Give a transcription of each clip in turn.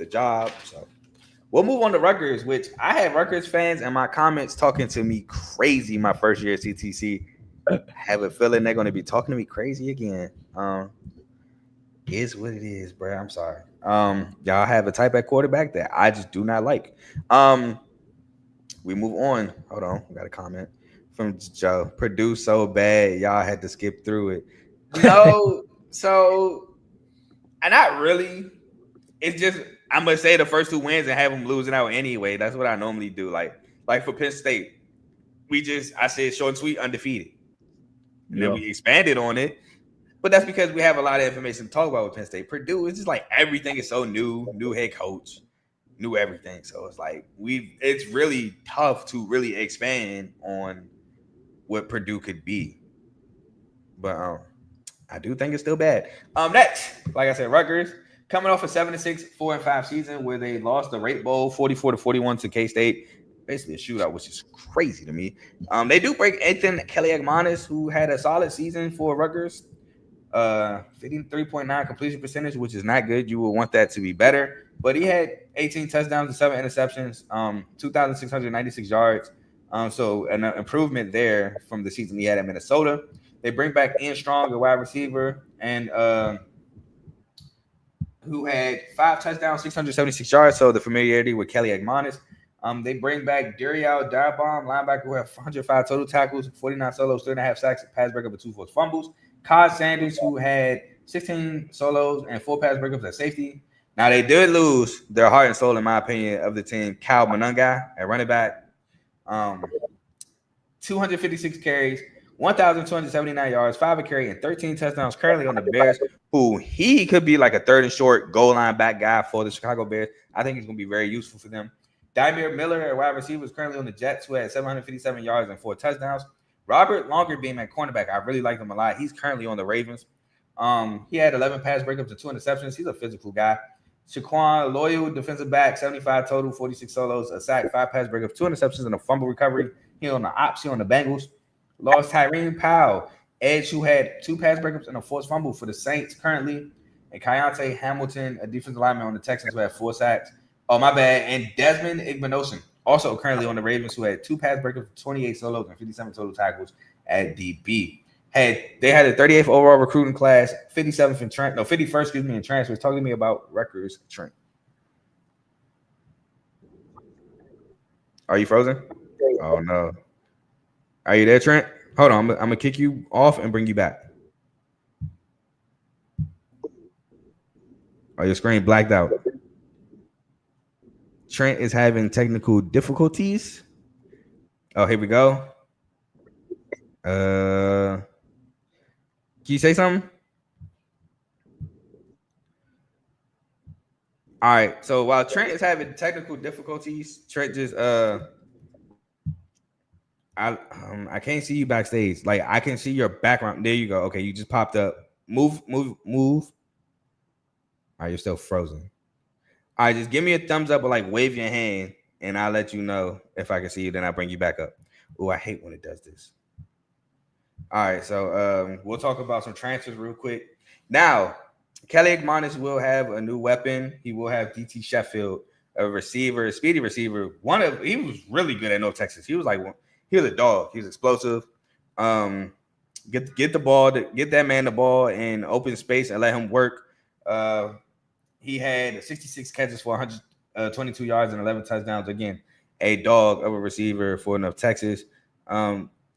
the job. So we'll move on to Rutgers, which I had Rutgers fans in my comments talking to me crazy my first year at CTC. I have a feeling they're going to be talking to me crazy again. Is what it is, bro. I'm sorry. Y'all have a type at quarterback that I just do not like. We move on. Hold on, we got a comment from Joe. Purdue so bad, y'all had to skip through it. No, so not really. It's just I'm gonna say the first two wins and have them losing out anyway. That's what I normally do. Like for Penn State, I said short and sweet, undefeated, and then we expanded on it. But that's because we have a lot of information to talk about with Penn State. Purdue, it's just like everything is so new head coach, new everything. So it's like it's really tough to really expand on what Purdue could be. But I do think it's still bad. Next, like I said, Rutgers coming off a 7-6, 4-5 season where they lost the Rate Bowl 44-41 to K-State. Basically a shootout, which is crazy to me. They do break Ethan Kelly-Agmanis, who had a solid season for Rutgers. 53.9 completion percentage, which is not good. You would want that to be better. But he had 18 touchdowns and 7 interceptions, 2,696 yards. So an improvement there from the season he had at Minnesota. They bring back Ian Strong, a wide receiver, and who had 5 touchdowns, 676 yards. So the familiarity with Kelly-Agmanis. They bring back Duriel Darbaum, linebacker, who had 105 total tackles, 49 solos, 3.5 sacks, pass breakup, and 2 forced fumbles. Kyle Sanders, who had 16 solos and 4 pass breakups at safety. Now, they did lose their heart and soul, in my opinion, of the team, Cal Monunga at running back. 256 carries, 1,279 yards, 5 a carry, and 13 touchdowns currently on the Bears, who he could be like a third and short goal line back guy for the Chicago Bears. I think he's going to be very useful for them. Daimir Miller, a wide receiver, is currently on the Jets, who had 757 yards and 4 touchdowns. Robert Longerbeam at cornerback, I really like him a lot. He's currently on the Ravens. He had 11 pass breakups and 2 interceptions. He's a physical guy. Shaquan Loyal, defensive back, 75 total, 46 solos, a sack, 5 pass breakups, 2 interceptions, and a fumble recovery. He on the ops, he on the Bengals. Lost Tyreen Powell, edge, who had 2 pass breakups and a forced fumble for the Saints currently. And Kayonte Hamilton, a defensive lineman on the Texans, who had 4 sacks. Oh, my bad. And Desmond Igbenogson, also currently on the Ravens, who had 2 pass breakups, 28 solos, and 57 total tackles at DB. They had a 38th overall recruiting class, 57th in 51st, in transfers. Talk to me about Rutgers, Trent. Are you frozen? Oh, no. Are you there, Trent? Hold on. I'm going to kick you off and bring you back. Oh, your screen blacked out. Trent is having technical difficulties. Oh, here we go. Can you say something? All right. So while Trent is having technical difficulties, Trent just I can't see you backstage. Like I can see your background. There you go. Okay, you just popped up. Move. All right, you're still frozen. All right, just give me a thumbs up or like wave your hand, and I'll let you know if I can see you. Then I'll bring you back up. Oh, I hate when it does this. All right, so we'll talk about some transfers real quick. Now, Kelly-Agmanis will have a new weapon. He will have DT Sheffield, a receiver, a speedy receiver. He was really good at North Texas. He was a dog. He was explosive. Get the ball, get that man the ball in open space and let him work. He had 66 catches for 122 yards and 11 touchdowns. Again, a dog of a receiver for North Texas.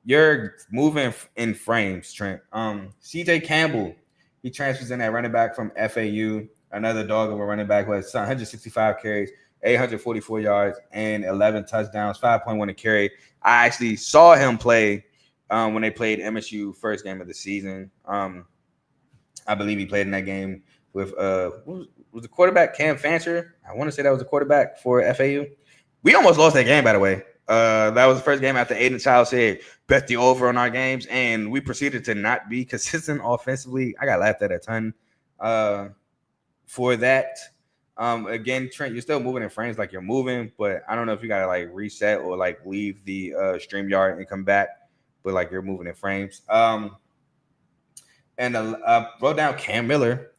You're moving in frames, Trent. CJ Campbell, he transfers in at running back from FAU. Another dog of a running back who has 165 carries, 844 yards, and 11 touchdowns, 5.1 a carry. I actually saw him play when they played MSU first game of the season. I believe he played in that game with was the quarterback Cam Fancher. I want to say that was the quarterback for FAU. We almost lost that game, by the way. That was the first game after Aiden Child said, bet the over on our games, and we proceeded to not be consistent offensively. I got laughed at a ton for that. Again, Trent, you're still moving in frames like you're moving, but I don't know if you got to like reset or like leave the StreamYard and come back, but like you're moving in frames. And wrote down Cam Miller,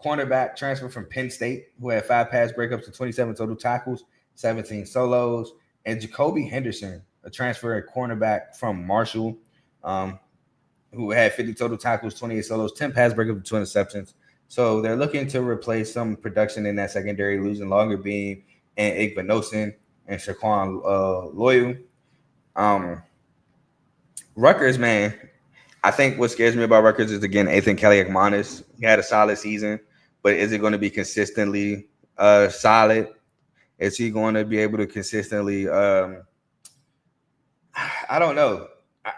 cornerback transfer from Penn State, who had 5 pass breakups and 27 total tackles, 17 solos, and Jacoby Henderson, a transfer at cornerback from Marshall, who had 50 total tackles, 28 solos, 10 pass breakups, and 2 interceptions. So they're looking to replace some production in that secondary, losing Longer Beam and Igbinosin and Shaquan Loyal. Rutgers, man, I think what scares me about Rutgers is, again, Ethan Kelly-Akmanis. He had a solid season, but is it going to be consistently solid? Is he going to be able to consistently I don't know.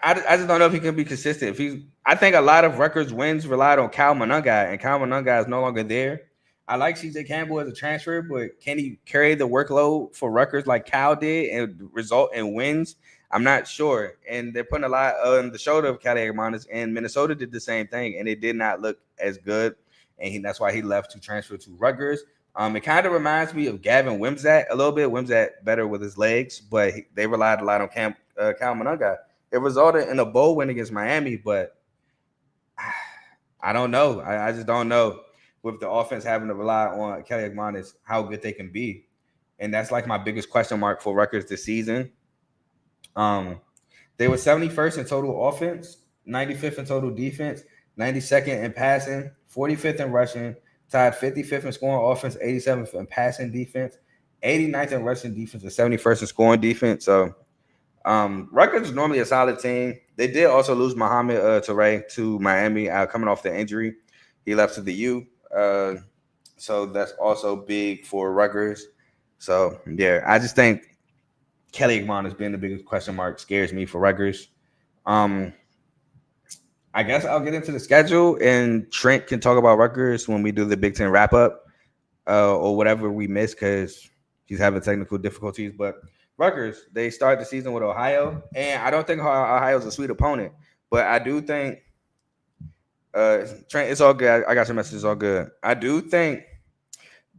I just don't know if he can be consistent. I think a lot of Rutgers wins relied on Cal Monungai, and Cal Monungai is no longer there. I like CJ Campbell as a transfer, but can he carry the workload for Rutgers like Cal did and result in wins? I'm not sure. And they're putting a lot on the shoulder of Kelly Akmanis, and Minnesota did the same thing, and it did not look as good. And that's why he left to transfer to Rutgers. It kind of reminds me of Gavin Wimsatt a little bit. Wimsatt better with his legs, but they relied a lot on Cal Monungai. It resulted in a bowl win against Miami, but I don't know. I just don't know with the offense having to rely on Kelly Akmanis how good they can be. And that's like my biggest question mark for Rutgers this season. They were 71st in total offense, 95th in total defense, 92nd in passing, 45th in rushing, tied 55th in scoring offense, 87th in passing defense, 89th in rushing defense, and 71st in scoring defense. So Rutgers is normally a solid team. They did also lose Muhammad Toure to Miami coming off the injury. He left to the U. So that's also big for Rutgers. So, yeah, I just think Kelly Akmanis being the biggest question mark scares me for Rutgers. I guess I'll get into the schedule, and Trent can talk about Rutgers when we do the Big Ten wrap-up or whatever we miss because he's having technical difficulties. But Rutgers, they start the season with Ohio, and I don't think Ohio's a sweet opponent, but I do think Trent, it's all good. I got your message. It's all good. I do think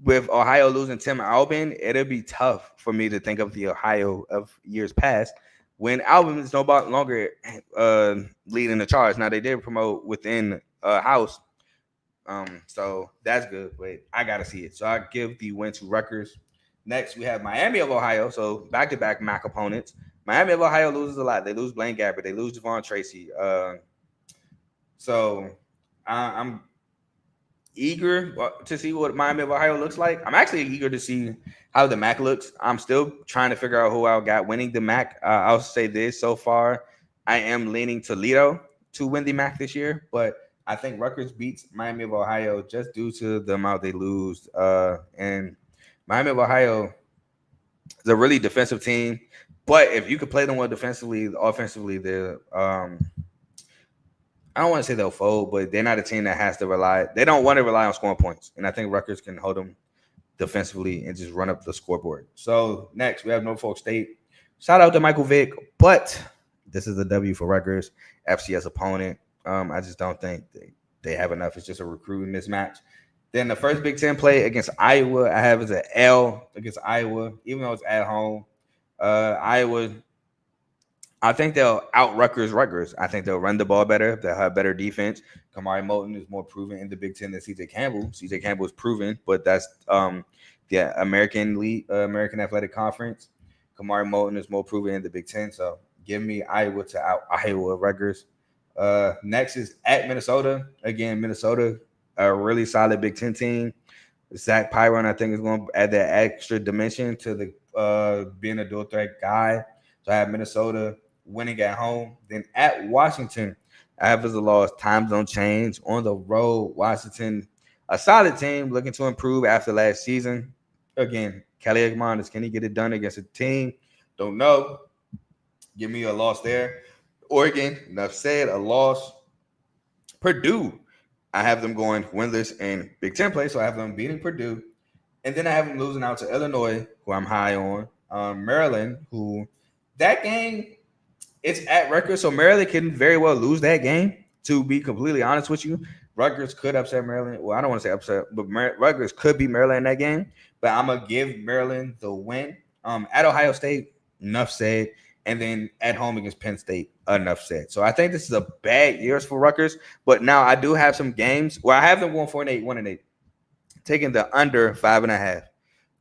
with Ohio losing Tim Albin, it'll be tough for me to think of the Ohio of years past when Albin is no longer leading the charge. Now, they did promote within house, so that's good, but I got to see it. So I give the win to Rutgers. Next, we have Miami of Ohio. So back-to-back MAC opponents. Miami of Ohio loses a lot. They lose Blaine Gabbert. They lose Javon Tracy. So I'm eager to see what Miami of Ohio looks like. I'm actually eager to see how the MAC looks. I'm still trying to figure out who I got winning the MAC. I'll say this so far. I am leaning Toledo to win the MAC this year, but I think Rutgers beats Miami of Ohio just due to the amount they lose. And Miami of Ohio is a really defensive team, but if you could play them well defensively, offensively, they're I don't want to say they'll fold, but they're not a team that has to rely. They don't want to rely on scoring points, and I think Rutgers can hold them defensively and just run up the scoreboard. So next, we have Norfolk State. Shout out to Michael Vick, but this is a W for Rutgers, FCS opponent. I just don't think they have enough. It's just a recruiting mismatch. Then the first Big Ten play against Iowa, I have is an L against Iowa, even though it's at home. Iowa, I think they'll out Rutgers. I think they'll run the ball better. They'll have better defense. Kamari Moulton is more proven in the Big Ten than CJ Campbell. CJ Campbell is proven, but that's the American League, American Athletic Conference. Kamari Moulton is more proven in the Big Ten. So give me Iowa to out Iowa Rutgers. Next is at Minnesota. Again, Minnesota, a really solid Big Ten team. Zach Pyron, I think, is going to add that extra dimension to the being a dual threat guy. So I have Minnesota winning at home. Then at Washington, I have as a loss. Time zone change on the road. Washington, a solid team looking to improve after last season. Again, Kelly Akmanis, can he get it done against a team? Don't know. Give me a loss there. Oregon, enough said, a loss. Purdue, I have them going winless in Big Ten play, so I have them beating Purdue. And then I have them losing out to Illinois, who I'm high on. Maryland, who that game, it's at Rutgers, so Maryland can very well lose that game, to be completely honest with you. Rutgers could upset Maryland. Well, I don't want to say upset, but Rutgers could beat Maryland in that game. But I'm going to give Maryland the win. At Ohio State, enough said. And then at home against Penn State, enough said. So I think this is a bad year for Rutgers. But now I do have some games where I have them going 4-8, 1-8. taking the under 5.5.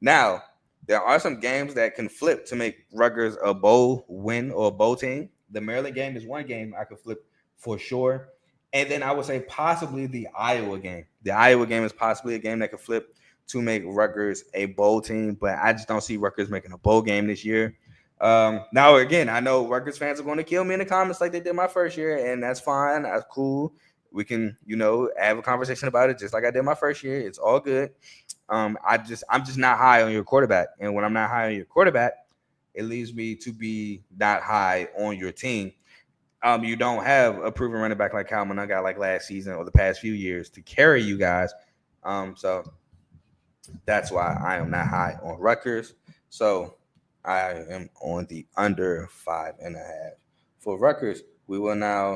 Now, there are some games that can flip to make Rutgers a bowl win or a bowl team. The Maryland game is one game I could flip for sure. And then I would say possibly the Iowa game. The Iowa game is possibly a game that could flip to make Rutgers a bowl team, but I just don't see Rutgers making a bowl game this year. Now, again, I know Rutgers fans are going to kill me in the comments like they did my first year, and that's fine. That's cool. We can, have a conversation about it just like I did my first year. It's all good. I'm just not high on your quarterback, and when I'm not high on your quarterback, it leaves me to be not high on your team. You don't have a proven running back like Calvin I got like last season or the past few years to carry you guys. So that's why I am not high on Rutgers. So I am on the under 5.5 for Rutgers. We will now